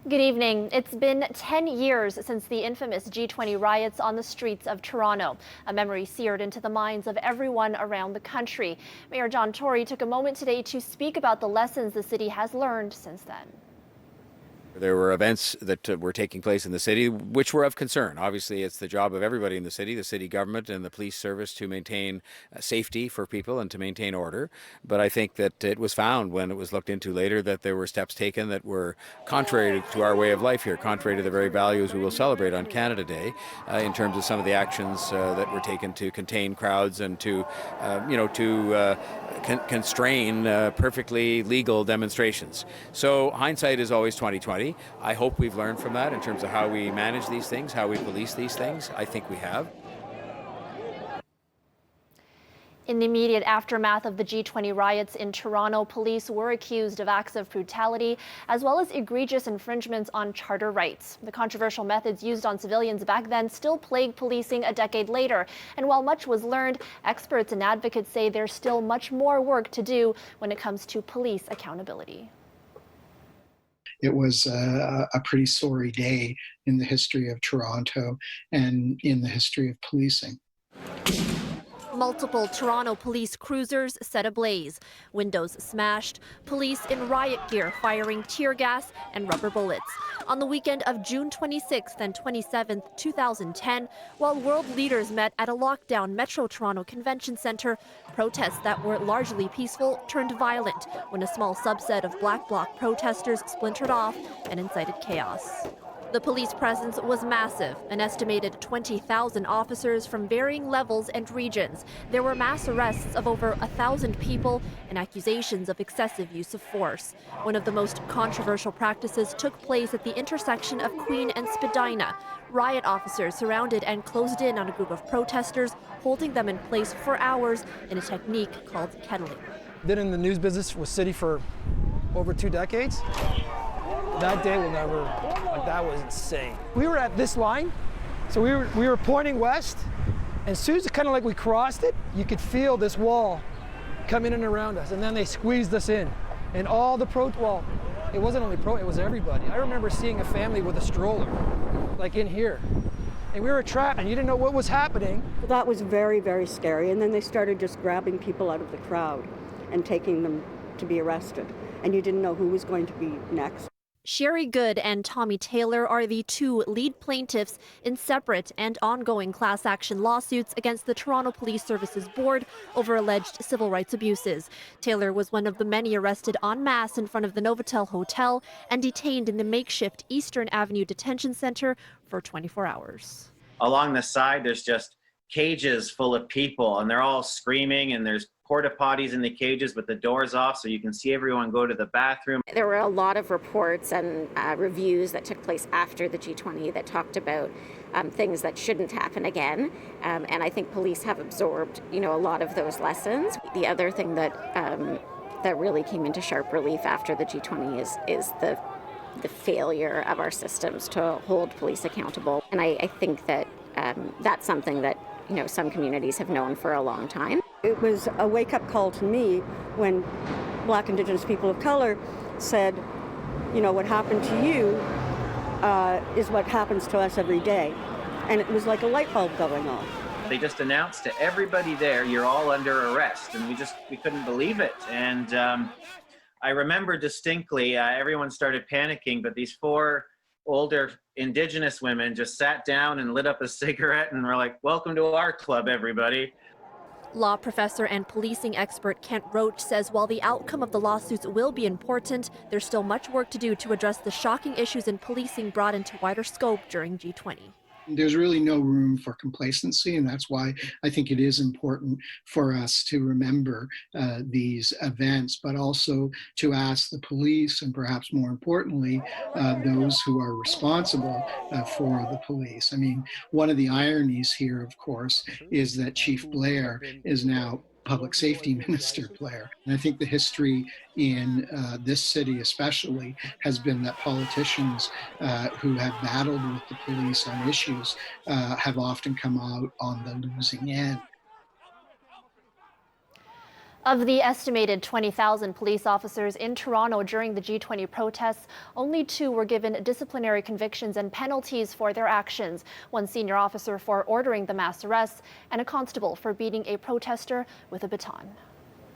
Good evening. It's been 10 years since the infamous G20 riots on the streets of Toronto, a memory seared into the minds of everyone around the country. Mayor John Tory took a moment today to speak about the lessons the city has learned since then. There were events that were taking place in the city which were of concern. Obviously, it's the job of everybody in the city government and the police service to maintain safety for people and to maintain order. But I think that it was found when it was looked into later that there were steps taken that were contrary to our way of life here, contrary to the very values we will celebrate on Canada Day, in terms of some of the actions that were taken to contain crowds and to, constrain perfectly legal demonstrations. So hindsight is always 2020. I hope we've learned from that in terms of how we manage these things, how we police these things. I think we have. In the immediate aftermath of the G20 riots in Toronto, police were accused of acts of brutality as well as egregious infringements on charter rights. The controversial methods used on civilians back then still plague policing a decade later. And while much was learned, experts and advocates say there's still much more work to do when it comes to police accountability. It was a pretty sorry day in the history of Toronto and in the history of policing. Multiple Toronto police cruisers set ablaze, windows smashed, police in riot gear firing tear gas and rubber bullets. On the weekend of June 26th and 27th, 2010, while world leaders met at a lockdown Metro Toronto Convention Centre, protests that were largely peaceful turned violent when a small subset of Black Bloc protesters splintered off and incited chaos. The police presence was massive, an estimated 20,000 officers from varying levels and regions. There were mass arrests of over 1,000 people and accusations of excessive use of force. One of the most controversial practices took place at the intersection of Queen and Spadina. Riot officers surrounded and closed in on a group of protesters, holding them in place for hours in a technique called kettling. Been in the news business with City for over 2 decades. That day will never, that was insane. We were at this line, so we were pointing west, and as soon as kind of like we crossed it, you could feel this wall come in and around us, and then they squeezed us in. And all the it wasn't only it was everybody. I remember seeing a family with a stroller, like in here. And we were trapped, and you didn't know what was happening. That was very, very scary. And then they started just grabbing people out of the crowd and taking them to be arrested. And you didn't know who was going to be next. Sherry Good and Tommy Taylor are the two lead plaintiffs in separate and ongoing class action lawsuits against the Toronto Police Services Board over alleged civil rights abuses. Taylor was one of the many arrested en masse in front of the Novotel Hotel and detained in the makeshift Eastern Avenue Detention Center for 24 hours. Along the side, there's just cages full of people, and they're all screaming, and there's porta potties in the cages with the doors off so you can see everyone go to the bathroom. There were a lot of reports and reviews that took place after the G20 that talked about things that shouldn't happen again. And I think police have absorbed, a lot of those lessons. The other thing that that really came into sharp relief after the G20 is the failure of our systems to hold police accountable. And I think that that's something that some communities have known for a long time. It was a wake-up call to me when Black Indigenous people of color said, what happened to you is what happens to us every day. And it was like a light bulb going off. They just announced to everybody there, you're all under arrest, and we couldn't believe it. And I remember distinctly, everyone started panicking, but these 4 older Indigenous women just sat down and lit up a cigarette and were like, welcome to our club, everybody. Law professor and policing expert Kent Roach says while the outcome of the lawsuits will be important, there's still much work to do to address the shocking issues in policing brought into wider scope during G20. There's really no room for complacency, and that's why I think it is important for us to remember these events, but also to ask the police, and perhaps more importantly, those who are responsible for the police. I mean, one of the ironies here, of course, is that Chief Blair is now Public Safety Minister Blair. And I think the history in this city especially has been that politicians who have battled with the police on issues have often come out on the losing end. Of the estimated 20,000 police officers in Toronto during the G20 protests, only 2 were given disciplinary convictions and penalties for their actions. One senior officer for ordering the mass arrests, and a constable for beating a protester with a baton.